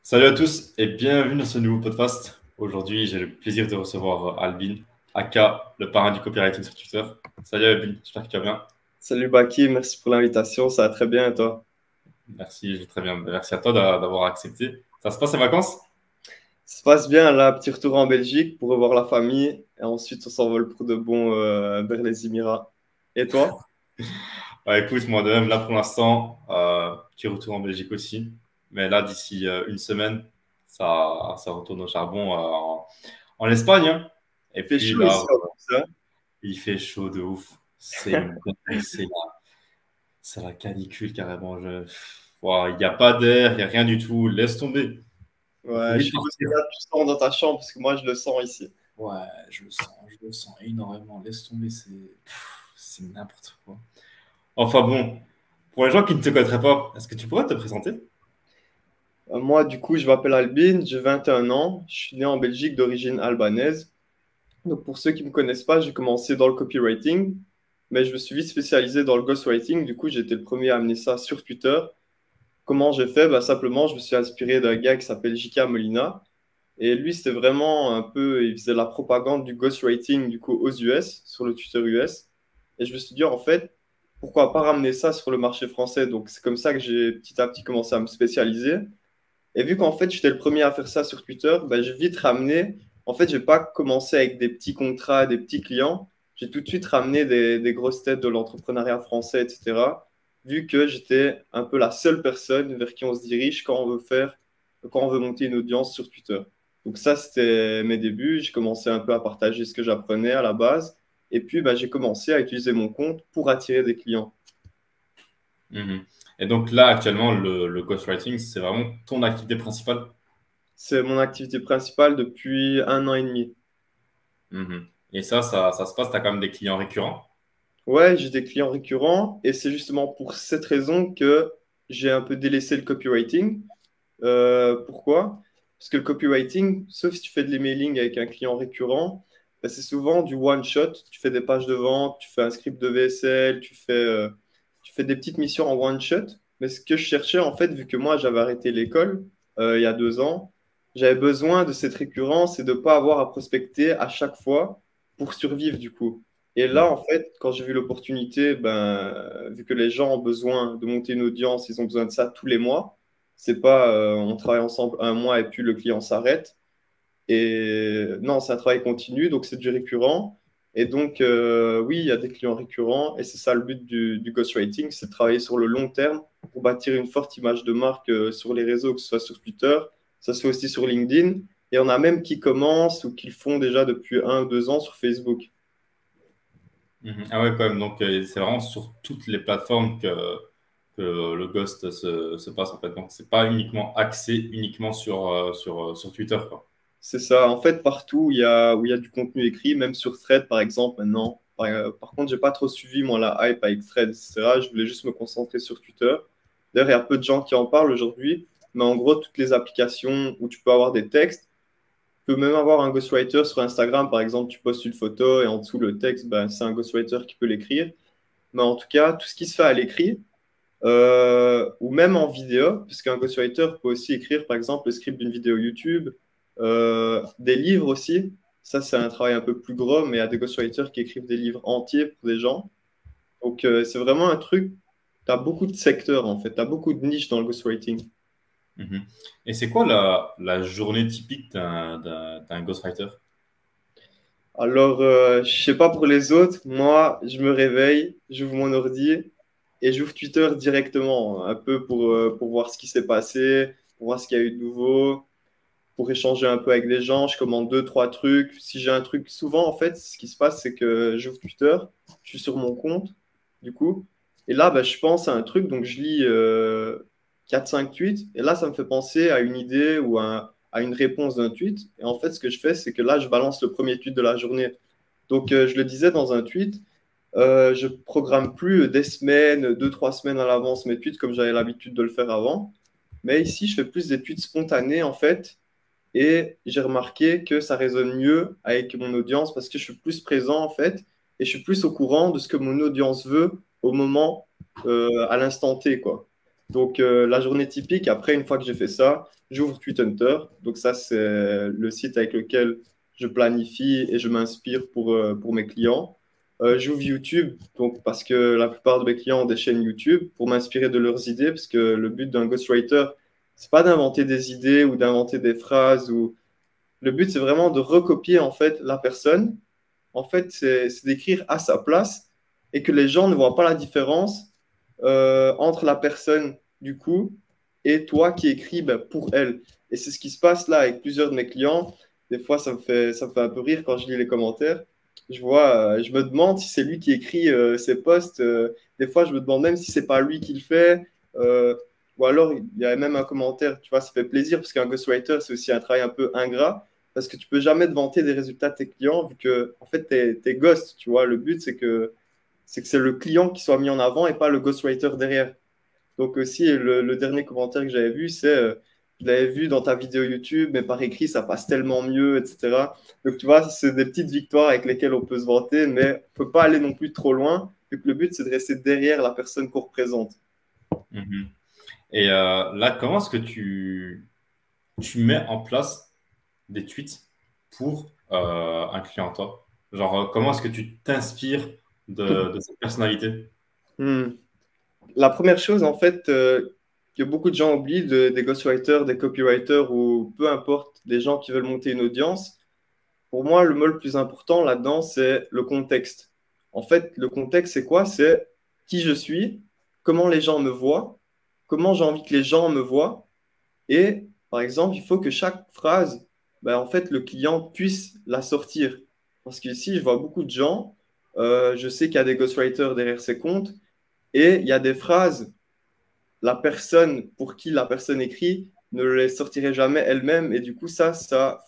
Salut à tous et bienvenue dans ce nouveau podcast. Aujourd'hui, j'ai le plaisir de recevoir Albin, aka le parrain du copywriting sur Twitter. Salut Albin, j'espère que tu vas bien. Salut Baki, merci pour l'invitation, ça va très bien et toi? Merci, je vais très bien. Merci à toi d'avoir accepté. Ça se passe les vacances? Ça se passe bien là, petit retour en Belgique pour revoir la famille et ensuite on s'envole pour de bon vers les Émirats. Et toi? Bah, écoute, moi de même, là pour l'instant, petit retour en Belgique aussi. Mais là, d'ici une semaine, ça retourne au charbon en Espagne, hein. Et Il fait puis chaud là, ici en plus, hein. il fait chaud de ouf. C'est une dinguerie, c'est la canicule carrément. Il n'y a pas d'air, il n'y a rien du tout. Laisse tomber. Il faut Ouais, je vite suppose que partir. là tu sens dans ta chambre parce que moi je le sens ici. Ouais, je le sens énormément. Laisse tomber, c'est n'importe quoi. Enfin bon, pour les gens qui ne te connaîtraient pas, est-ce que tu pourrais te présenter? Moi du coup je m'appelle Albin, j'ai 21 ans, je suis né en Belgique d'origine albanaise. Donc pour ceux qui ne me connaissent pas, j'ai commencé dans le copywriting, mais je me suis vite spécialisé dans le ghostwriting. Du coup j'ai été le premier à amener ça sur Twitter. Comment j'ai fait? Bah, simplement, je me suis inspiré d'un gars qui s'appelle J.K. Molina. Et lui, c'était vraiment un peu, il faisait la propagande du ghostwriting du coup aux US, sur le Twitter US. Et je me suis dit, en fait, pourquoi pas ramener ça sur le marché français? Donc, c'est comme ça que j'ai petit à petit commencé à me spécialiser. Et vu qu'en fait, j'étais le premier à faire ça sur Twitter, bah, j'ai vite ramené. En fait, j'ai pas commencé avec des petits contrats, des petits clients. J'ai tout de suite ramené des grosses têtes de l'entrepreneuriat français, etc. Vu que j'étais un peu la seule personne vers qui on se dirige quand on veut monter une audience sur Twitter. Donc ça, c'était mes débuts. J'ai commencé un peu à partager ce que j'apprenais à la base. Et puis, bah, j'ai commencé à utiliser mon compte pour attirer des clients. Mhm. Et donc là, actuellement, le ghostwriting, c'est vraiment ton activité principale. C'est mon activité principale depuis 1 an et demi. Mhm. Et ça se passe, tu as quand même des clients récurrents. Ouais, j'ai des clients récurrents et c'est justement pour cette raison que j'ai un peu délaissé le copywriting. Pourquoi? Parce que le copywriting, sauf si tu fais de l'emailing avec un client récurrent, bah, c'est souvent du one shot. Tu fais des pages de vente, tu fais un script de VSL, tu fais des petites missions en one shot. Mais ce que je cherchais, en fait, vu que moi j'avais arrêté l'école il y a 2 ans, j'avais besoin de cette récurrence et de ne pas avoir à prospecter à chaque fois pour survivre du coup. Et là, en fait, quand j'ai vu l'opportunité, ben, vu que les gens ont besoin de monter une audience, ils ont besoin de ça tous les mois. C'est pas on travaille ensemble un mois et puis le client s'arrête. Et non, c'est un travail continu, donc c'est du récurrent. Et donc, oui, il y a des clients récurrents. Et c'est ça le but du ghostwriting, c'est de travailler sur le long terme pour bâtir une forte image de marque sur les réseaux, que ce soit sur Twitter, ça se fait aussi sur LinkedIn. Et on a même qui commencent ou qui le font déjà depuis 1 ou 2 ans sur Facebook. Mhm. Ah ouais, quand même. Donc, c'est vraiment sur toutes les plateformes que le Ghost se passe, en fait. Donc, c'est pas uniquement axé uniquement sur Twitter, quoi. C'est ça. En fait, partout où il y a du contenu écrit, même sur Thread, par exemple, maintenant. Par contre, j'ai pas trop suivi, moi, la hype avec Thread, etc. Je voulais juste me concentrer sur Twitter. D'ailleurs, il y a peu de gens qui en parlent aujourd'hui. Mais en gros, toutes les applications où tu peux avoir des textes, tu peux même avoir un ghostwriter sur Instagram, par exemple, tu postes une photo et en dessous, le texte, ben, c'est un ghostwriter qui peut l'écrire. Mais en tout cas, tout ce qui se fait à l'écrit, ou même en vidéo, puisqu'un ghostwriter peut aussi écrire, par exemple, le script d'une vidéo YouTube, des livres aussi. Ça, c'est un travail un peu plus gros, mais il y a des ghostwriters qui écrivent des livres entiers pour des gens. Donc, c'est vraiment un truc, tu as beaucoup de secteurs, en fait, tu as beaucoup de niches dans le ghostwriting. Mhm. Et c'est quoi la journée typique d'un ghostwriter? Alors, je sais pas pour les autres, moi, je me réveille, j'ouvre mon ordi et j'ouvre Twitter directement, un peu pour voir ce qui s'est passé, pour voir ce qu'il y a eu de nouveau, pour échanger un peu avec des gens. Je commande deux, trois trucs. Si j'ai un truc, souvent, en fait, ce qui se passe, c'est que j'ouvre Twitter, je suis sur mon compte, du coup, et là, bah, je pense à un truc, donc je lis 4-5 tweets, et là, ça me fait penser à une idée ou à une réponse d'un tweet. Et en fait, ce que je fais, c'est que là, je balance le premier tweet de la journée. Donc, je le disais dans un tweet, je programme plus des semaines, 2, 3 semaines à l'avance mes tweets comme j'avais l'habitude de le faire avant. Mais ici, je fais plus des tweets spontanés en fait et j'ai remarqué que ça résonne mieux avec mon audience parce que je suis plus présent en fait et je suis plus au courant de ce que mon audience veut au moment, à l'instant T, quoi. Donc, la journée typique, après, une fois que j'ai fait ça, j'ouvre TweetHunter. Donc, ça, c'est le site avec lequel je planifie et je m'inspire pour mes clients. J'ouvre YouTube, donc, parce que la plupart de mes clients ont des chaînes YouTube pour m'inspirer de leurs idées, parce que le but d'un ghostwriter, c'est pas d'inventer des idées ou d'inventer des phrases. Le but, c'est vraiment de recopier, en fait, la personne. En fait, c'est d'écrire à sa place et que les gens ne voient pas la différence entre la personne du coup et toi qui écris ben, pour elle. Et c'est ce qui se passe là avec plusieurs de mes clients. Des fois, ça me fait un peu rire quand je lis les commentaires. Je me demande si c'est lui qui écrit ses posts. Des fois, je me demande même si c'est pas lui qui le fait. Euh, ou alors, il y a même un commentaire, tu vois, ça fait plaisir parce qu'un ghostwriter, c'est aussi un travail un peu ingrat parce que tu peux jamais te vanter des résultats de tes clients vu que, en fait, t'es ghost, tu vois. Le but, c'est que c'est le client qui soit mis en avant et pas le ghostwriter derrière. Donc aussi, le dernier commentaire que j'avais vu, c'est je l'avais vu dans ta vidéo YouTube, mais par écrit, ça passe tellement mieux, etc. Donc tu vois, c'est des petites victoires avec lesquelles on peut se vanter, mais on ne peut pas aller non plus trop loin, vu que le but, c'est de rester derrière la personne qu'on représente. Mhm. Et là, comment est-ce que tu mets en place des tweets pour un client, toi? Genre, comment est-ce que tu t'inspires de cette personnalité? Hmm. La première chose, en fait, que beaucoup de gens oublient des ghostwriters, des copywriters ou peu importe, des gens qui veulent monter une audience, pour moi, le mot le plus important là-dedans, c'est le contexte. En fait, le contexte, c'est quoi? C'est qui je suis, comment les gens me voient, comment j'ai envie que les gens me voient. Et par exemple, il faut que chaque phrase, ben, en fait, le client puisse la sortir. Parce qu'ici, je vois beaucoup de gens, je sais qu'il y a des ghostwriters derrière ces comptes, et il y a des phrases, la personne pour qui la personne écrit ne les sortirait jamais elle-même. Et du coup, ça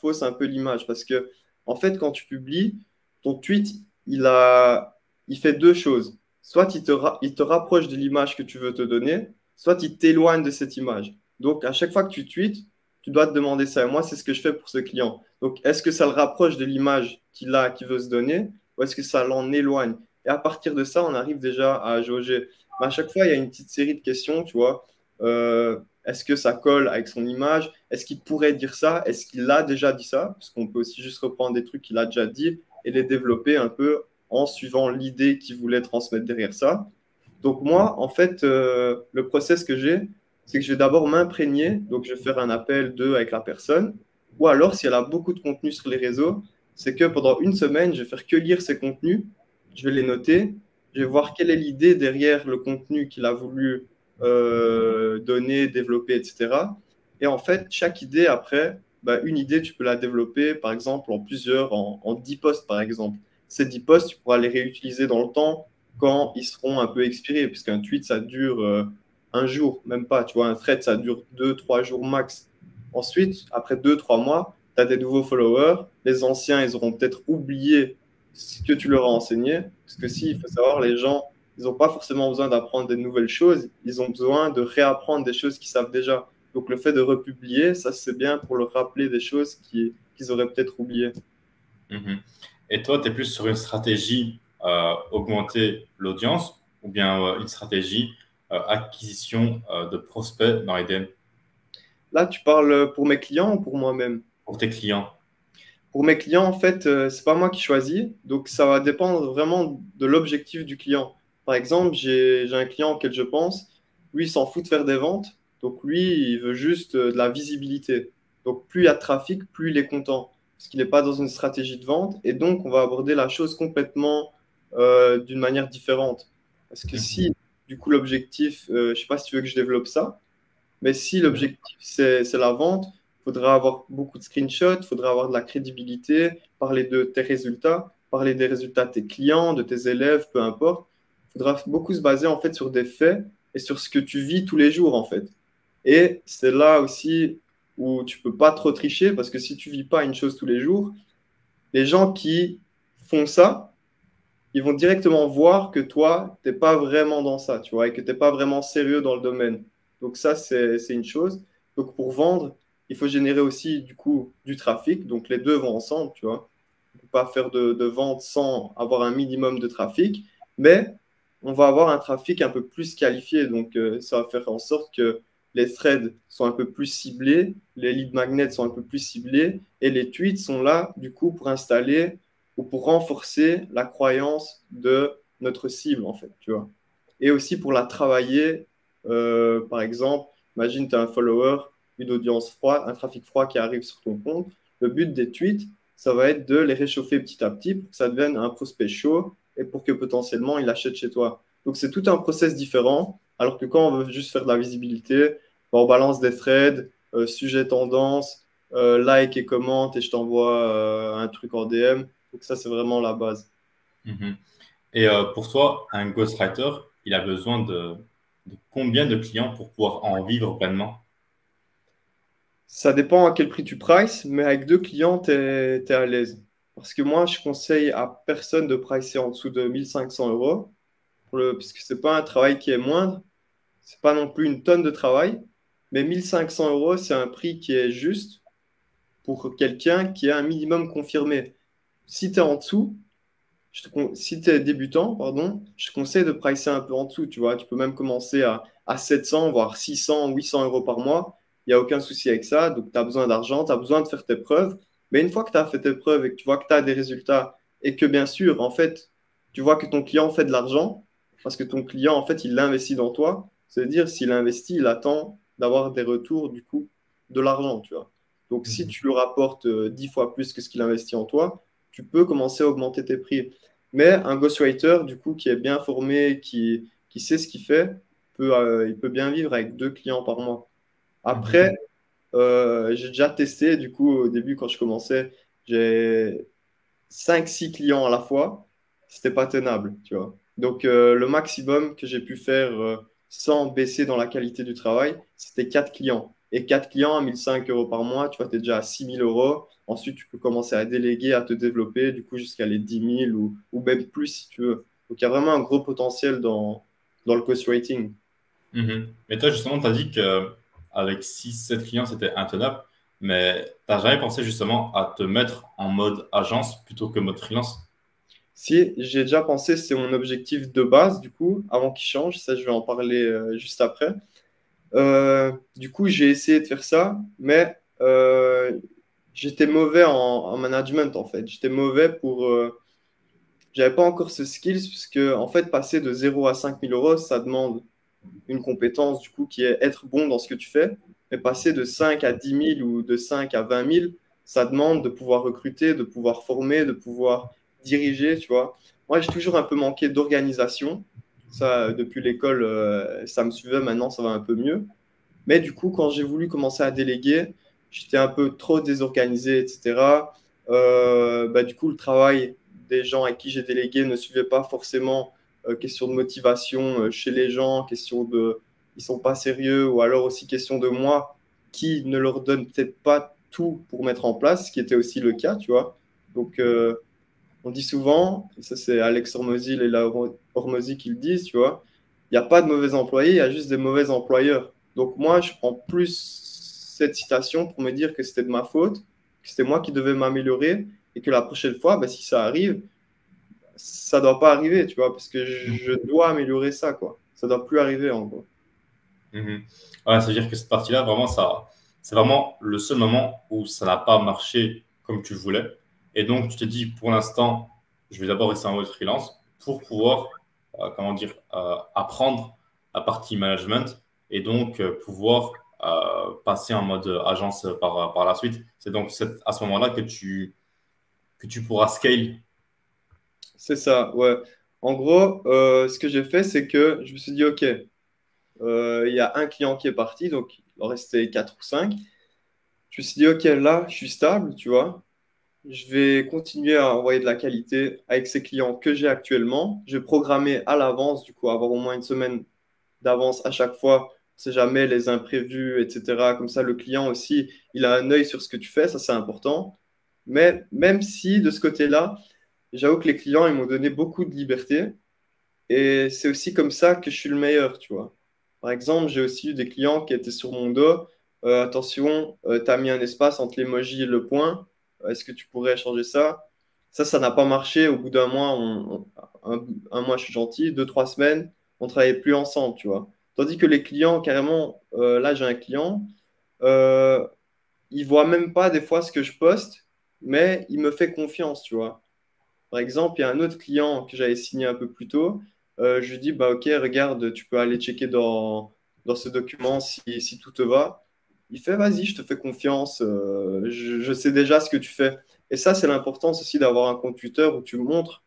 fausse un peu l'image. Parce que, en fait, quand tu publies, ton tweet, il fait deux choses. Soit il te rapproche de l'image que tu veux te donner, soit il t'éloigne de cette image. Donc, à chaque fois que tu tweets, tu dois te demander ça. Et moi, c'est ce que je fais pour ce client. Donc, est-ce que ça le rapproche de l'image qu'il veut se donner, ou est-ce que ça l'en éloigne? Et à partir de ça, on arrive déjà à jauger. Mais à chaque fois, il y a une petite série de questions, tu vois. Est-ce que ça colle avec son image? Est-ce qu'il pourrait dire ça? Est-ce qu'il a déjà dit ça? Parce qu'on peut aussi juste reprendre des trucs qu'il a déjà dit et les développer un peu en suivant l'idée qu'il voulait transmettre derrière ça. Donc moi, en fait, le process que j'ai, c'est que je vais d'abord m'imprégner. Donc je vais faire un appel d'eux avec la personne. Ou alors, si elle a beaucoup de contenu sur les réseaux, c'est que pendant une semaine, je vais faire que lire ces contenus. Je vais les noter. Je vais voir quelle est l'idée derrière le contenu qu'il a voulu donner, développer, etc. Et en fait, chaque idée, après, bah, une idée, tu peux la développer, par exemple, en plusieurs, en 10 posts, par exemple. Ces 10 posts, tu pourras les réutiliser dans le temps quand ils seront un peu expirés, puisqu'un tweet, ça dure un jour, même pas. Tu vois, un thread, ça dure 2, 3 jours max. Ensuite, après 2, 3 mois, tu as des nouveaux followers. Les anciens, ils auront peut-être oublié ce que tu leur as enseigné. Parce que si, il faut savoir, les gens, ils n'ont pas forcément besoin d'apprendre des nouvelles choses. Ils ont besoin de réapprendre des choses qu'ils savent déjà. Donc, le fait de republier, ça, c'est bien pour leur rappeler des choses qu'ils auraient peut-être oubliées. Mhm. Et toi, tu es plus sur une stratégie augmenter l'audience ou bien une stratégie acquisition de prospects dans les DM Là, tu parles pour mes clients ou pour moi-même? pour tes clients? Pour mes clients, en fait, c'est pas moi qui choisis, donc ça va dépendre vraiment de l'objectif du client. Par exemple, j'ai un client auquel je pense, lui, il s'en fout de faire des ventes, donc lui, il veut juste de la visibilité. Donc plus il y a de trafic, plus il est content, parce qu'il n'est pas dans une stratégie de vente, et donc on va aborder la chose complètement d'une manière différente. Parce que Mhm. si, du coup, l'objectif, je sais pas si tu veux que je développe ça, mais si l'objectif, c'est la vente, il faudra avoir beaucoup de screenshots, il faudra avoir de la crédibilité, parler de tes résultats, parler des résultats de tes clients, de tes élèves, peu importe. Il faudra beaucoup se baser en fait sur des faits et sur ce que tu vis tous les jours en fait. Et c'est là aussi où tu peux pas trop tricher parce que si tu vis pas une chose tous les jours, les gens qui font ça, ils vont directement voir que toi, tu n'es pas vraiment dans ça, tu vois, et que tu n'es pas vraiment sérieux dans le domaine. Donc ça, c'est une chose. Donc pour vendre, il faut générer aussi du coup du trafic. Donc les deux vont ensemble, tu vois. On ne peut pas faire de vente sans avoir un minimum de trafic. Mais on va avoir un trafic un peu plus qualifié. Donc, ça va faire en sorte que les threads sont un peu plus ciblés, les lead magnets sont un peu plus ciblés, et les tweets sont là, du coup, pour installer ou pour renforcer la croyance de notre cible, en fait, tu vois. Et aussi pour la travailler, par exemple, imagine, tu as un follower, une audience froide, un trafic froid qui arrive sur ton compte. Le but des tweets, ça va être de les réchauffer petit à petit pour que ça devienne un prospect chaud et pour que potentiellement il achète chez toi. Donc c'est tout un process différent, alors que quand on veut juste faire de la visibilité, ben, on balance des threads, sujet tendance, like et commente et je t'envoie un truc en DM. Donc ça c'est vraiment la base. Mhm. Et pour toi, un ghostwriter, il a besoin de combien de clients pour pouvoir en vivre pleinement? Ça dépend à quel prix tu prices, mais avec deux clients, tu es à l'aise. Parce que moi, je conseille à personne de pricer en dessous de 1500 € puisque ce n'est pas un travail qui est moindre, c'est pas non plus une tonne de travail, mais 1500 €, c'est un prix qui est juste pour quelqu'un qui a un minimum confirmé. Si tu es en dessous, si tu es débutant, pardon, je te conseille de pricer un peu en dessous, tu vois. Tu peux même commencer à 700, voire 600, 800 € par mois. Il n'y a aucun souci avec ça. Donc, tu as besoin d'argent, tu as besoin de faire tes preuves. Mais une fois que tu as fait tes preuves et que tu vois que tu as des résultats et que, bien sûr, en fait, tu vois que ton client fait de l'argent, parce que ton client, en fait, il l'investit dans toi, c'est-à-dire, s'il investit, il attend d'avoir des retours, du coup, de l'argent, tu vois. Donc, si Mhm. tu lui rapportes 10 fois plus que ce qu'il investit en toi, tu peux commencer à augmenter tes prix. Mais un ghostwriter, du coup, qui est bien formé, qui sait ce qu'il fait, il peut bien vivre avec deux clients par mois. Mhm. Après, j'ai déjà testé, du coup, au début, quand je commençais, j'ai cinq six clients à la fois. C'était pas tenable, tu vois. Donc, le maximum que j'ai pu faire sans baisser dans la qualité du travail, c'était 4 clients. Et 4 clients à 1 500 € par mois, tu vois, tu es déjà à 6 000 €. Ensuite, tu peux commencer à déléguer, à te développer, du coup, jusqu'à les 10 000 ou même plus si tu veux. Donc, il y a vraiment un gros potentiel dans le ghostwriting. Mhm. Mais toi, justement, tu as dit qu'avec 6 7 clients, c'était intenable. Mais tu n'as jamais pensé justement à te mettre en mode agence plutôt que mode freelance? Si, j'ai déjà pensé, c'est mon objectif de base, du coup, avant qu'il change. Ça, je vais en parler juste après. Du coup, j'ai essayé de faire ça, mais j'étais mauvais en management, en fait. J'étais mauvais pour... j'avais pas encore ce skills, puisque, en fait, passer de 0 à 5 000 €, ça demande une compétence, du coup, qui est être bon dans ce que tu fais. Mais passer de 5 à 10 000 ou de 5 à 20 000, ça demande de pouvoir recruter, de pouvoir former, de pouvoir diriger, tu vois. Moi, j'ai toujours un peu manqué d'organisation. Ça, depuis l'école, ça me suivait. Maintenant, ça va un peu mieux. Mais du coup, quand j'ai voulu commencer à déléguer, j'étais un peu trop désorganisé, etc. Du coup, le travail des gens à qui j'ai délégué ne suivait pas forcément question de motivation chez les gens, question de ils sont pas sérieux, ou alors aussi question de moi qui ne leur donne peut-être pas tout pour mettre en place, ce qui était aussi le cas, tu vois. Donc, on dit souvent, et ça c'est Alex Hormozy et Léla Hormozy qui le disent, tu vois, il n'y a pas de mauvais employés, il y a juste des mauvais employeurs. Donc moi, je prends plus cette citation pour me dire que c'était de ma faute, que c'était moi qui devais m'améliorer et que la prochaine fois, si ça arrive, ça ne doit pas arriver, tu vois, parce que je dois améliorer ça, quoi. Ça ne doit plus arriver, en gros. Mhm. Ouais, ça veut dire que cette partie-là, vraiment, c'est vraiment le seul moment où ça n'a pas marché comme tu le voulais. Et donc, tu te dis, pour l'instant, je vais d'abord rester en mode freelance pour pouvoir, comment dire, apprendre la partie management et donc pouvoir passer en mode agence par la suite. C'est donc à ce moment-là que tu pourras scale. C'est ça, ouais. En gros, ce que j'ai fait, c'est que je me suis dit, OK, il y a un client qui est parti, donc il en restait 4 ou 5. Je me suis dit, OK, là, je suis stable, tu vois. Je vais continuer à envoyer de la qualité avec ces clients que j'ai actuellement. Je vais programmer à l'avance, du coup, avoir au moins une semaine d'avance à chaque fois. On sait jamais les imprévus, etc. Comme ça, le client aussi, il a un œil sur ce que tu fais, ça c'est important. Mais même si de ce côté-là, j'avoue que les clients, ils m'ont donné beaucoup de liberté. Et c'est aussi comme ça que je suis le meilleur, tu vois. Par exemple, j'ai aussi eu des clients qui étaient sur mon dos. Attention, tu as mis un espace entre l'emoji et le point. Est-ce que tu pourrais changer ça? Ça n'a pas marché. Au bout d'un mois, un mois, je suis gentil, 2, 3 semaines, on ne travaille plus ensemble, tu vois. Tandis que les clients, carrément, là, j'ai un client, euh, il voit même pas des fois ce que je poste, mais il me fait confiance, tu vois. Par exemple, il y a un autre client que j'avais signé un peu plus tôt. Je lui dis, bah, ok, regarde, tu peux aller checker dans ce document si tout te va. Il fait, vas-y, je te fais confiance, je sais déjà ce que tu fais. Et ça, c'est l'importance aussi d'avoir un compte Twitter où tu montres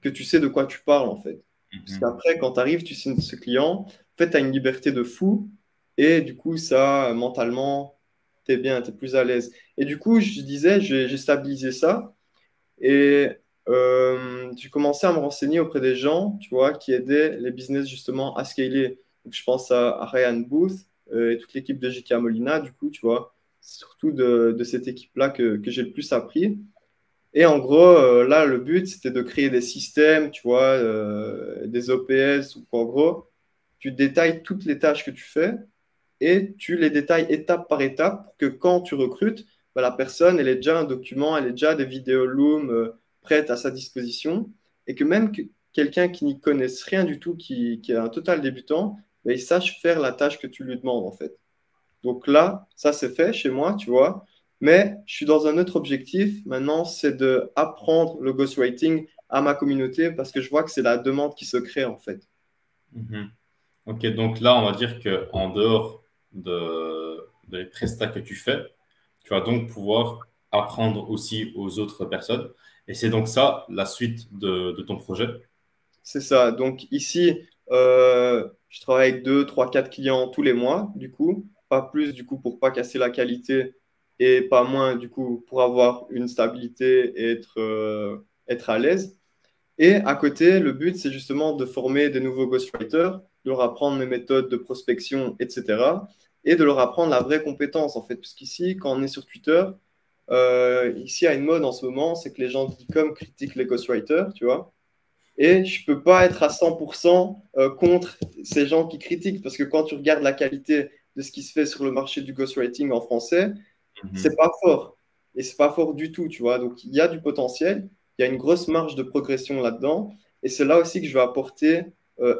que tu sais de quoi tu parles, en fait. Parce Mhm. qu'après, quand tu arrives, tu signes ce client, en fait, tu as une liberté de fou. Et du coup, ça, mentalement, tu es bien, tu es plus à l'aise. Et du coup, je disais, j'ai stabilisé ça. Et j'ai commencé à me renseigner auprès des gens, tu vois, qui aidaient les business justement à scaler. Donc, je pense à Ryan Booth et toute l'équipe de JK Molina, du coup, tu vois, c'est surtout de cette équipe-là que j'ai le plus appris. Et en gros, là, le but, c'était de créer des systèmes, tu vois, des OPS, où en gros, tu détailles toutes les tâches que tu fais et tu les détailles étape par étape pour que quand tu recrutes, bah, la personne, elle ait déjà un document, elle ait déjà des vidéos Loom prêtes à sa disposition et que même quelqu'un qui n'y connaisse rien du tout, qui est un total débutant, bah, il sache faire la tâche que tu lui demandes en fait. Donc là, ça c'est fait chez moi, tu vois. Mais je suis dans un autre objectif maintenant, c'est de apprendre le ghostwriting à ma communauté parce que je vois que c'est la demande qui se crée en fait. Mhm. Ok, donc là, on va dire qu'en dehors de les prestats que tu fais, tu vas donc pouvoir apprendre aussi aux autres personnes. Et c'est donc ça la suite de ton projet. C'est ça. Donc ici, je travaille avec 2, 3, 4 clients tous les mois, du coup, pas plus du coup pour pas casser la qualité et pas moins du coup pour avoir une stabilité et être à l'aise. Et à côté, le but, c'est justement de former des nouveaux ghostwriters, de leur apprendre mes méthodes de prospection, etc. Et de leur apprendre la vraie compétence, en fait. Parce qu'ici, quand on est sur Twitter, ici, il y a une mode en ce moment, c'est que les gens d'e-com critiquent les ghostwriters, tu vois. Et je peux pas être à 100% contre ces gens qui critiquent, parce que quand tu regardes la qualité de ce qui se fait sur le marché du ghostwriting en français, c'est Mhm. pas fort. Et c'est pas fort du tout, tu vois. Donc, il y a du potentiel, il y a une grosse marge de progression là-dedans. Et c'est là aussi que je vais apporter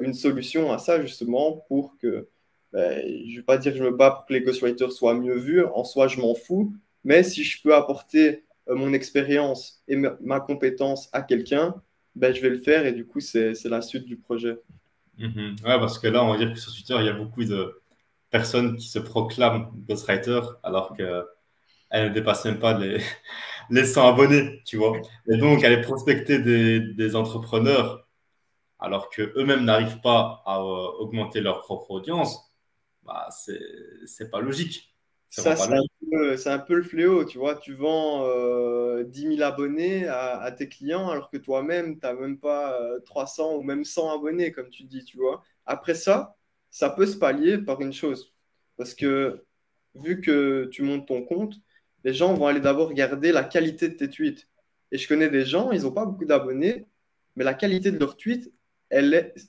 une solution à ça, justement, pour que, ben, je vais pas dire que je me bats pour que les ghostwriters soient mieux vus. En soi, je m'en fous. Mais si je peux apporter mon expérience et ma compétence à quelqu'un, ben, je vais le faire. Et du coup, c'est la suite du projet. Mhm. Ouais, parce que là, on va dire que sur Twitter, il y a beaucoup de personnes qui se proclament ghostwriter alors qu'elles ne dépassent même pas les 100 abonnés, tu vois. Et donc, aller prospecter des entrepreneurs alors qu'eux-mêmes n'arrivent pas à augmenter leur propre audience, bah, c'est pas logique. C'est Ça, vraiment pas logique. c'est un peu le fléau, tu vois. Tu vends 10 000 abonnés à tes clients alors que toi-même, tu n'as même pas 300 ou même 100 abonnés, comme tu dis, tu vois. Après ça, ça peut se pallier par une chose. Parce que vu que tu montes ton compte, les gens vont aller d'abord regarder la qualité de tes tweets. Et je connais des gens, ils n'ont pas beaucoup d'abonnés, mais la qualité de leurs tweets,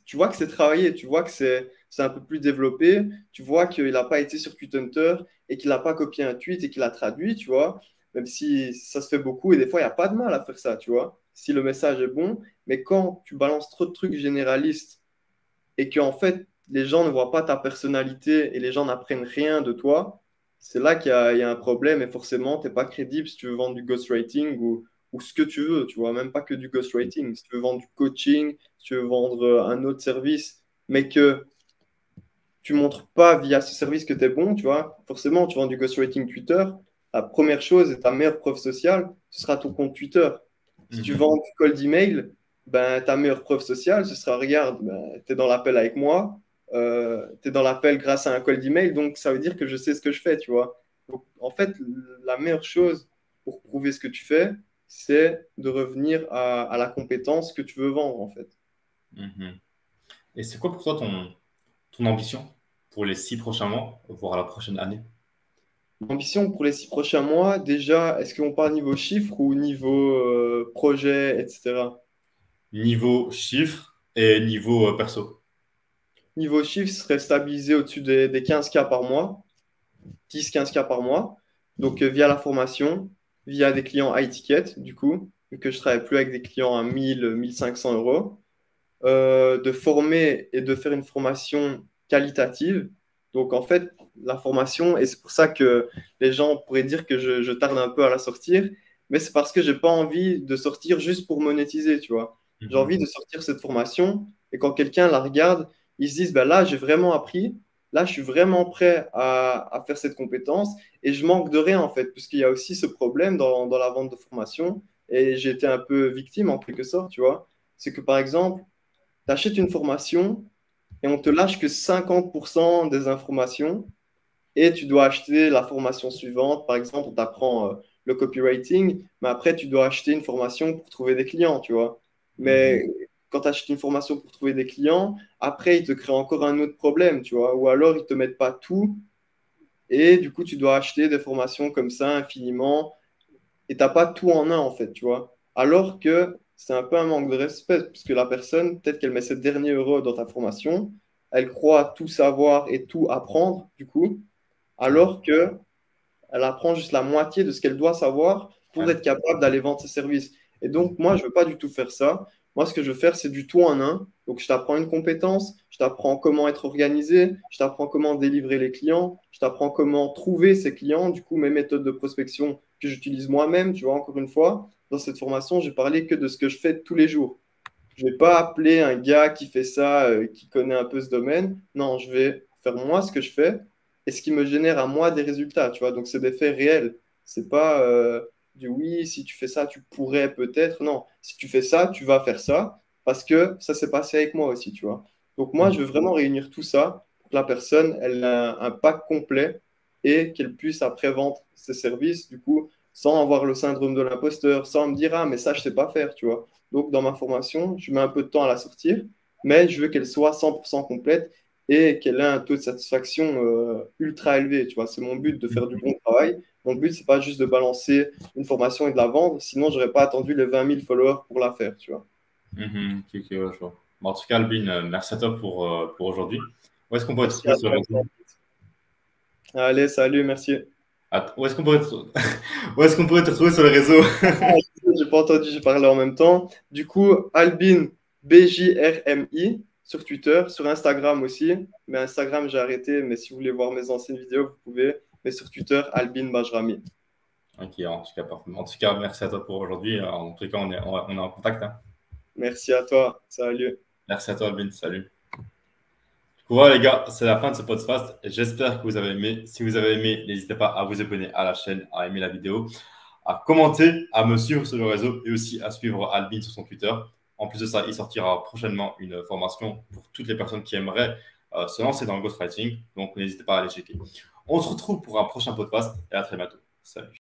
tu vois que c'est travaillé, tu vois que c'est un peu plus développé, tu vois qu'il n'a pas été sur TweetHunter et qu'il n'a pas copié un tweet et qu'il a traduit, tu vois, même si ça se fait beaucoup et des fois, il n'y a pas de mal à faire ça, tu vois, si le message est bon. Mais quand tu balances trop de trucs généralistes et qu'en fait, les gens ne voient pas ta personnalité et les gens n'apprennent rien de toi, c'est là qu'il y a un problème et forcément, tu n'es pas crédible si tu veux vendre du ghostwriting ou ce que tu veux, tu vois, même pas que du ghostwriting. Si tu veux vendre du coaching, si tu veux vendre un autre service, mais que tu montres pas via ce service que tu es bon, tu vois, forcément, tu vends du ghostwriting Twitter, la première chose et ta meilleure preuve sociale, ce sera ton compte Twitter. Si tu Mhm. vends du cold email, ben, ta meilleure preuve sociale, ce sera, regarde, ben, tu es dans l'appel avec moi, tu es dans l'appel grâce à un cold email, donc ça veut dire que je sais ce que je fais, tu vois. Donc, en fait, la meilleure chose pour prouver ce que tu fais, c'est de revenir à la compétence que tu veux vendre, en fait. Mhm. Et c'est quoi pour toi ton ambition pour les 6 prochains mois, voire la prochaine année? L'ambition pour les 6 prochains mois, déjà, est-ce qu'on parle niveau chiffre ou niveau projet, etc. Niveau chiffres et niveau perso. Niveau chiffre, ce serait stabilisé au-dessus des 15K par mois, 10-15K par mois. Donc, via la formation, via des clients high ticket, du coup, vu que je travaille plus avec des clients à 1000, 1500 euros. de former et de faire une formation qualitative. Donc, en fait, la formation, et c'est pour ça que les gens pourraient dire que je tarde un peu à la sortir, mais c'est parce que j'ai pas envie de sortir juste pour monétiser, tu vois. J'ai Mhm. envie de sortir cette formation et quand quelqu'un la regarde, ils se disent, bah là, j'ai vraiment appris, là, je suis vraiment prêt à faire cette compétence et je manque de rien, en fait, puisqu'il y a aussi ce problème dans la vente de formation et j'ai été un peu victime, en quelque sorte, tu vois. C'est que, par exemple, tu achètes une formation et on te lâche que 50% des informations et tu dois acheter la formation suivante. Par exemple, on t'apprend le copywriting, mais après, tu dois acheter une formation pour trouver des clients, tu vois. Mhm. Mais quand tu achètes une formation pour trouver des clients, après, ils te créent encore un autre problème, tu vois. Ou alors, ils te mettent pas tout et du coup, tu dois acheter des formations comme ça infiniment et t'as pas tout en un, en fait, tu vois. Alors que c'est un peu un manque de respect, puisque la personne, peut-être qu'elle met ses derniers euros dans ta formation, elle croit tout savoir et tout apprendre, du coup, Ouais. alors que elle apprend juste la moitié de ce qu'elle doit savoir pour Ouais. être capable d'aller vendre ses services. Et donc, moi, je veux pas du tout faire ça. Moi, ce que je veux faire, c'est du tout en un. Donc, je t'apprends une compétence, je t'apprends comment être organisé, je t'apprends comment délivrer les clients, je t'apprends comment trouver ces clients, du coup, mes méthodes de prospection que j'utilise moi-même, tu vois, encore une fois. Dans cette formation, j'ai parlé que de ce que je fais tous les jours. Je vais pas appeler un gars qui fait ça, qui connaît un peu ce domaine. Non, je vais faire moi ce que je fais et ce qui me génère à moi des résultats, tu vois. Donc, c'est des faits réels. C'est pas du oui, si tu fais ça, tu pourrais peut-être. Non, si tu fais ça, tu vas faire ça parce que ça s'est passé avec moi aussi, tu vois. Donc, moi, je veux vraiment réunir tout ça pour que la personne, elle ait un pack complet et qu'elle puisse après vendre ses services, du coup, sans avoir le syndrome de l'imposteur, sans me dire, ah, mais ça, je sais pas faire, tu vois. Donc, dans ma formation, je mets un peu de temps à la sortir, mais je veux qu'elle soit 100% complète et qu'elle ait un taux de satisfaction ultra élevé. Tu vois, c'est mon but de faire du bon travail. Mon but, c'est pas juste de balancer une formation et de la vendre, sinon, j'aurais pas attendu les 20 000 followers pour la faire, tu vois. Mhm. Ok, ok, ouais, je vois. Bon, en tout cas, Albin, merci à toi pour aujourd'hui. Où est-ce qu'on pourrait te Merci trouver à sur le réseau? toi. Allez, salut, merci. Où est-ce qu'on pourrait où est-ce qu'on pourrait te retrouver sur les réseaux? J'ai pas entendu, j'ai parlé en même temps. Du coup, Albin BJRMI sur Twitter, sur Instagram aussi. Mais Instagram, j'ai arrêté. Mais si vous voulez voir mes anciennes vidéos, vous pouvez. Mais sur Twitter, Albin Bajrami. Ok, en tout cas, parfait. En tout cas, merci à toi pour aujourd'hui. En tout cas, on est en contact, hein. Merci à toi. Salut. Merci à toi, Albin. Salut. Du coup, voilà, les gars, c'est la fin de ce podcast. J'espère que vous avez aimé. Si vous avez aimé, n'hésitez pas à vous abonner à la chaîne, à aimer la vidéo, à commenter, à me suivre sur le réseau et aussi à suivre Albin sur son Twitter. En plus de ça, il sortira prochainement une formation pour toutes les personnes qui aimeraient se lancer dans le ghostwriting. Donc, n'hésitez pas à aller checker. On se retrouve pour un prochain podcast et à très bientôt. Salut.